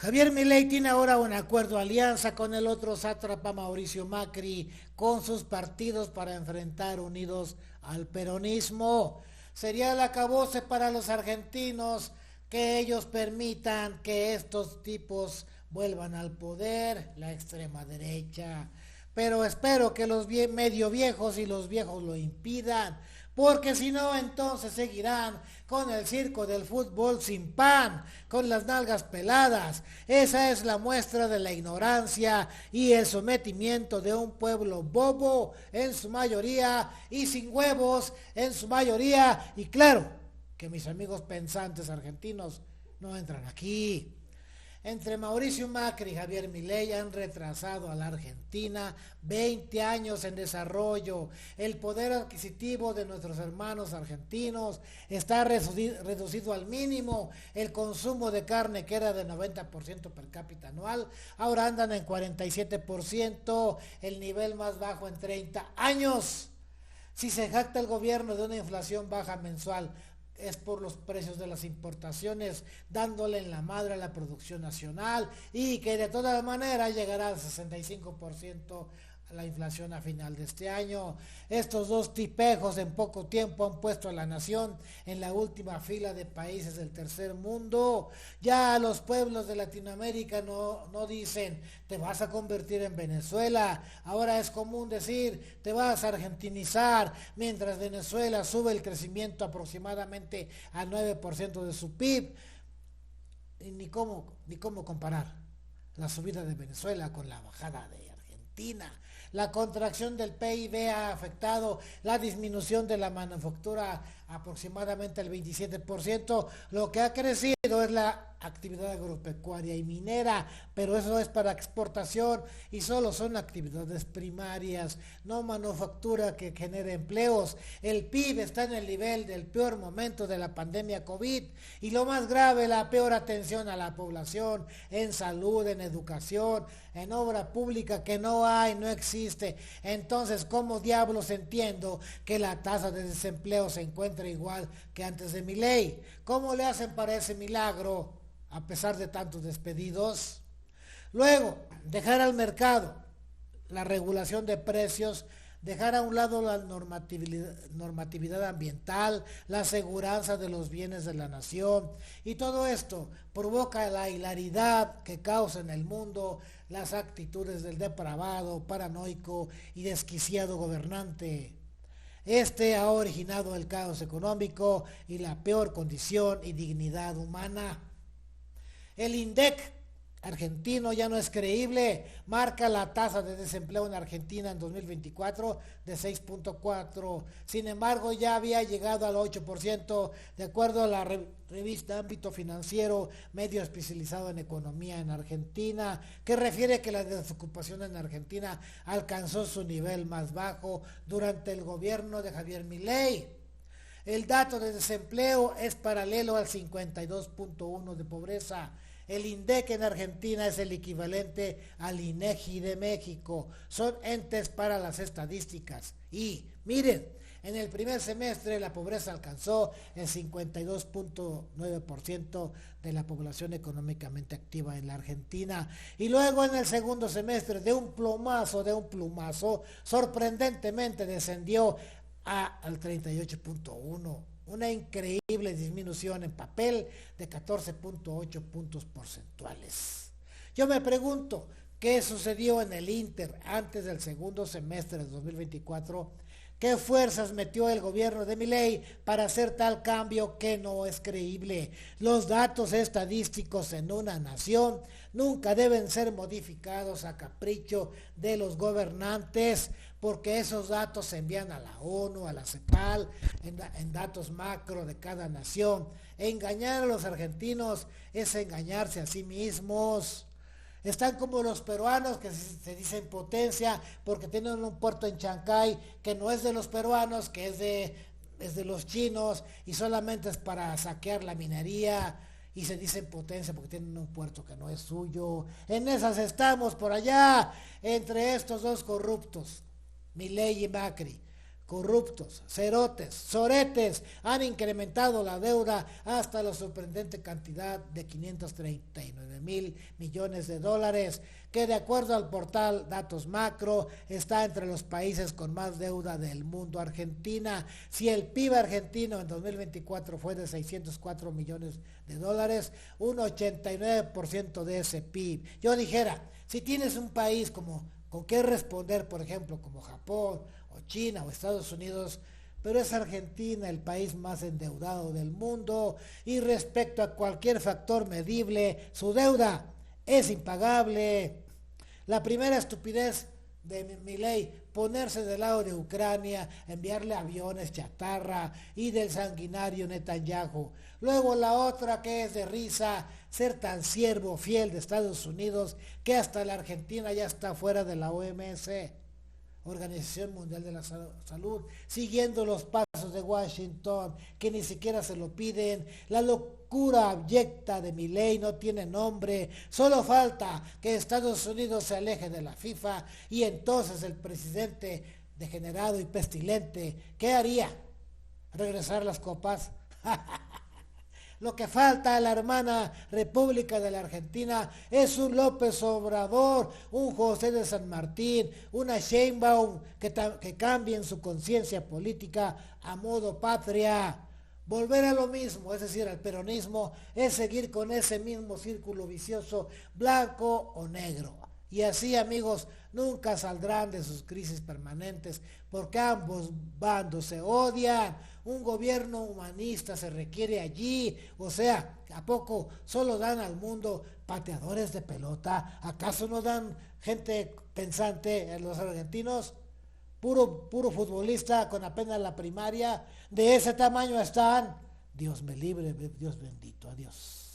Javier Milei tiene ahora un acuerdo de alianza con el otro sátrapa Mauricio Macri, con sus partidos para enfrentar unidos al peronismo. Sería el acabose para los argentinos que ellos permitan que estos tipos vuelvan al poder, la extrema derecha. Pero espero que los medio viejos y los viejos lo impidan, porque si no, entonces seguirán con el circo del fútbol sin pan, con las nalgas peladas. Esa es la muestra de la ignorancia y el sometimiento de un pueblo bobo en su mayoría y sin huevos en su mayoría. Y claro, que mis amigos pensantes argentinos no entran aquí. Entre Mauricio Macri y Javier Milei han retrasado a la Argentina 20 años en desarrollo. El poder adquisitivo de nuestros hermanos argentinos está reducido al mínimo. El consumo de carne, que era de 90% per cápita anual, ahora andan en 47%, el nivel más bajo en 30 años. Si se jacta el gobierno de una inflación baja mensual, es por los precios de las importaciones, dándole en la madre a la producción nacional, y que de todas maneras llegará al 65% la inflación a final de este año. Estos dos tipejos en poco tiempo han puesto a la nación en la última fila de países del tercer mundo. Ya los pueblos de Latinoamérica no dicen te vas a convertir en Venezuela, ahora es común decir te vas a argentinizar, mientras Venezuela sube el crecimiento aproximadamente al 9% de su PIB. Y ni cómo comparar la subida de Venezuela con la bajada de Argentina. La contracción del PIB ha afectado la disminución de la manufactura aproximadamente el 27%. Lo que ha crecido es la actividad agropecuaria y minera, pero eso es para exportación y solo son actividades primarias, no manufactura que genere empleos. El PIB está en el nivel del peor momento de la pandemia COVID, y lo más grave, la peor atención a la población en salud, en educación, en obra pública, que no existe. Entonces, ¿cómo diablos entiendo que la tasa de desempleo se encuentra igual que antes de Milei? ¿Cómo le hacen para ese milagro a pesar de tantos despedidos? Luego, dejar al mercado la regulación de precios, dejar a un lado la normatividad ambiental, la aseguranza de los bienes de la nación, y todo esto provoca la hilaridad que causa en el mundo las actitudes del depravado, paranoico y desquiciado gobernante. Este ha originado el caos económico y la peor condición y dignidad humana. El INDEC argentino ya no es creíble, marca la tasa de desempleo en Argentina en 2024 de 6.4, sin embargo ya había llegado al 8%, de acuerdo a la revista Ámbito Financiero, medio especializado en economía en Argentina, que refiere que la desocupación en Argentina alcanzó su nivel más bajo durante el gobierno de Javier Milei. El dato de desempleo es paralelo al 52.1 de pobreza. El INDEC en Argentina es el equivalente al INEGI de México. Son entes para las estadísticas. Y miren, en el primer semestre la pobreza alcanzó el 52.9% de la población económicamente activa en la Argentina. Y luego en el segundo semestre, de un plumazo, sorprendentemente descendió al 38.1%. Una increíble disminución en papel de 14.8 puntos porcentuales. Yo me pregunto, ¿qué sucedió en el Inter antes del segundo semestre de 2024? ¿Qué fuerzas metió el gobierno de Milei para hacer tal cambio que no es creíble? Los datos estadísticos en una nación nunca deben ser modificados a capricho de los gobernantes, porque esos datos se envían a la ONU, a la CEPAL, en datos macro de cada nación. Engañar a los argentinos es engañarse a sí mismos. Están como los peruanos que se dicen potencia porque tienen un puerto en Chancay que no es de los peruanos, que es de los chinos, y solamente es para saquear la minería, y se dicen potencia porque tienen un puerto que no es suyo. En esas estamos por allá, entre estos dos corruptos, Milei y Macri, corruptos, cerotes, soretes han incrementado la deuda hasta la sorprendente cantidad de 539 mil millones de dólares, que de acuerdo al portal Datos Macro está entre los países con más deuda del mundo. Argentina, si el PIB argentino en 2024 fue de 604 millones de dólares, un 89% de ese PIB. Yo dijera, si tienes un país con qué responder, por ejemplo, como Japón, o China, o Estados Unidos, pero es Argentina el país más endeudado del mundo, y respecto a cualquier factor medible, su deuda es impagable. La primera estupidez de Milei, ponerse del lado de Ucrania, enviarle aviones chatarra, y del sanguinario Netanyahu. Luego la otra, que es de risa, ser tan siervo fiel de Estados Unidos que hasta la Argentina ya está fuera de la OMS, Organización Mundial de la Salud, siguiendo los pasos de Washington, que ni siquiera se lo piden. La locura abyecta de Milei no tiene nombre. Solo falta que Estados Unidos se aleje de la FIFA, y entonces el presidente degenerado y pestilente, ¿qué haría? ¿Regresar las copas? Lo que falta a la hermana República de la Argentina es un López Obrador, un José de San Martín, una Sheinbaum que cambien su conciencia política a modo patria. Volver a lo mismo, es decir, al peronismo, es seguir con ese mismo círculo vicioso, blanco o negro. Y así, amigos, nunca saldrán de sus crisis permanentes, porque ambos bandos se odian. Un gobierno humanista se requiere allí. O sea, ¿a poco solo dan al mundo pateadores de pelota? ¿Acaso no dan gente pensante en los argentinos? Puro futbolista con apenas la primaria. De ese tamaño están. Dios me libre, Dios bendito, adiós.